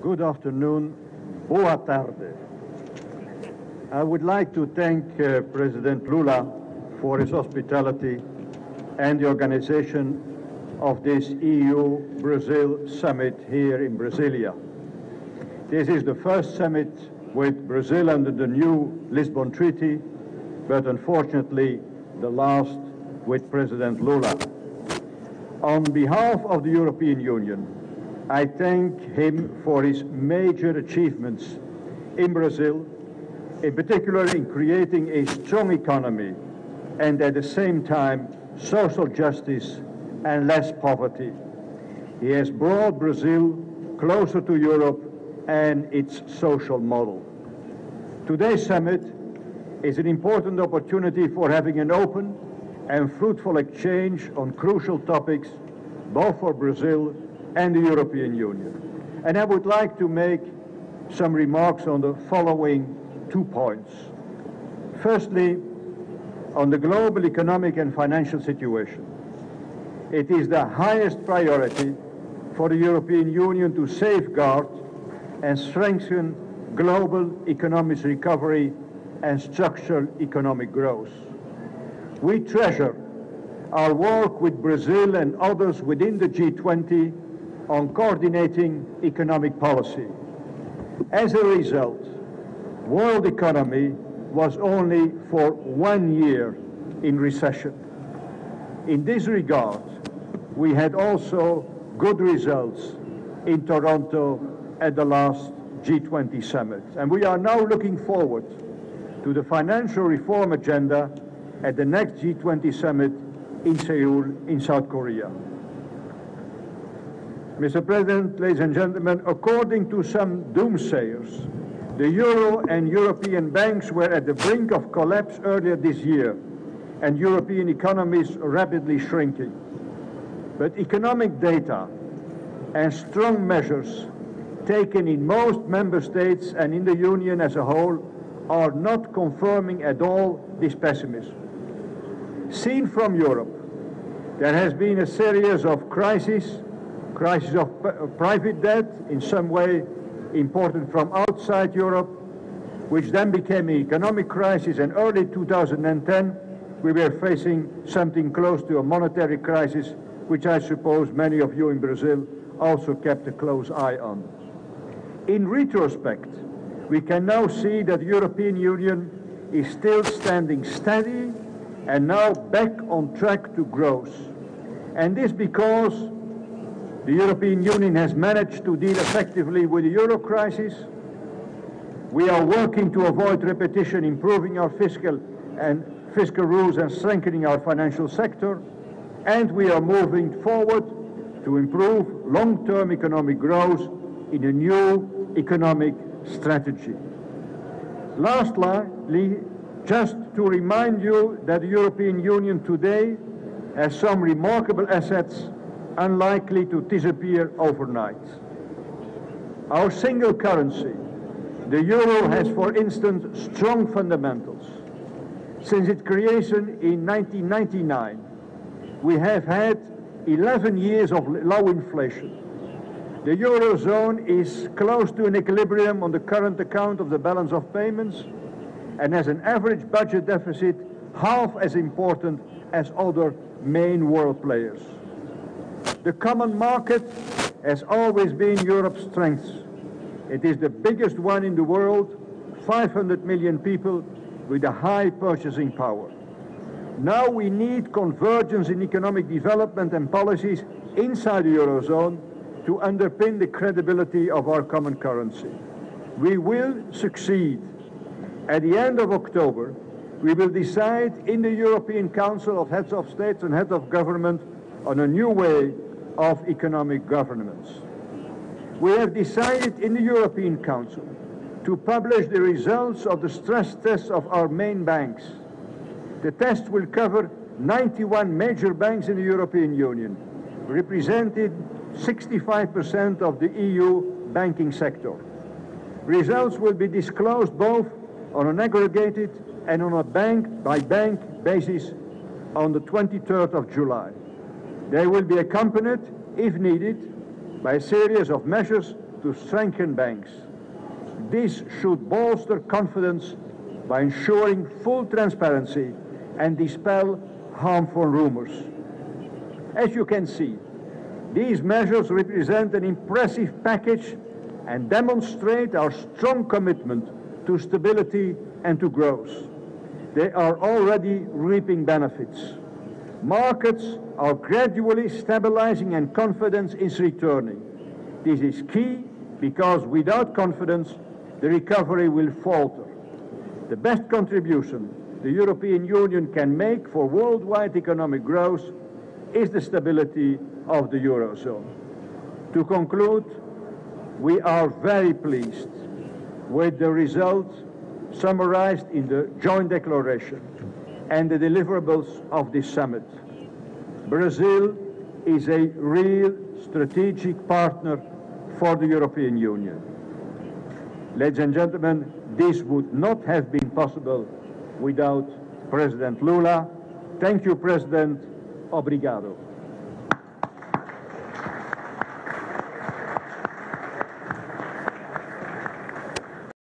Good afternoon. Boa tarde. I would like to thank President Lula for his hospitality and the organization of this EU-Brazil summit here in Brasilia. This is the first summit with Brazil under the new Lisbon Treaty, but unfortunately the last with President Lula. On behalf of the European Union, I thank him for his major achievements in Brazil, in particular in creating a strong economy and at the same time social justice and less poverty. He has brought Brazil closer to Europe and its social model. Today's summit is an important opportunity for having an open and fruitful exchange on crucial topics both for Brazil and the European Union. And I would like to make some remarks on the following 2 points. Firstly, on the global economic and financial situation. It is the highest priority for the European Union to safeguard and strengthen global economic recovery and structural economic growth. We treasure our work with Brazil and others within the G20 on coordinating economic policy. As a result, world economy was only for 1 year in recession. In this regard, we had also good results in Toronto at the last G20 summit. And we are now looking forward to the financial reform agenda at the next G20 summit in Seoul, in South Korea. Mr. President, ladies and gentlemen, according to some doomsayers, the euro and European banks were at the brink of collapse earlier this year, and European economies rapidly shrinking. But economic data and strong measures taken in most member states and in the Union as a whole are not confirming at all this pessimism. Seen from Europe, there has been a series of crises of private debt, in some way imported from outside Europe, which then became an economic crisis, and early 2010 we were facing something close to a monetary crisis, which I suppose many of you in Brazil also kept a close eye on. In retrospect, we can now see that the European Union is still standing steady and now back on track to growth. And this because the European Union has managed to deal effectively with the euro crisis. We are working to avoid repetition, improving our fiscal rules and strengthening our financial sector. And we are moving forward to improve long-term economic growth in a new economic strategy. Lastly, just to remind you that the European Union today has some remarkable assets unlikely to disappear overnight. Our single currency, the euro, has, for instance, strong fundamentals. Since its creation in 1999, we have had 11 years of low inflation. The Eurozone is close to an equilibrium on the current account of the balance of payments and has an average budget deficit half as important as other main world players. The common market has always been Europe's strength. It is the biggest one in the world, 500 million people with a high purchasing power. Now we need convergence in economic development and policies inside the Eurozone to underpin the credibility of our common currency. We will succeed. At the end of October, we will decide in the European Council of Heads of States and Heads of Government on a new way of economic governance. We have decided in the European Council to publish the results of the stress tests of our main banks. The test will cover 91 major banks in the European Union, representing 65% of the EU banking sector. Results will be disclosed both on an aggregated and on a bank-by-bank basis on the 23rd of July. They will be accompanied, if needed, by a series of measures to strengthen banks. This should bolster confidence by ensuring full transparency and dispel harmful rumors. As you can see, these measures represent an impressive package and demonstrate our strong commitment to stability and to growth. They are already reaping benefits. Markets are gradually stabilizing and confidence is returning. This is key because without confidence, the recovery will falter. The best contribution the European Union can make for worldwide economic growth is the stability of the Eurozone. To conclude, we are very pleased with the results summarized in the joint declaration and the deliverables of this summit. Brazil is a real strategic partner for the European Union. Ladies and gentlemen, this would not have been possible without President Lula. Thank you, President. Obrigado.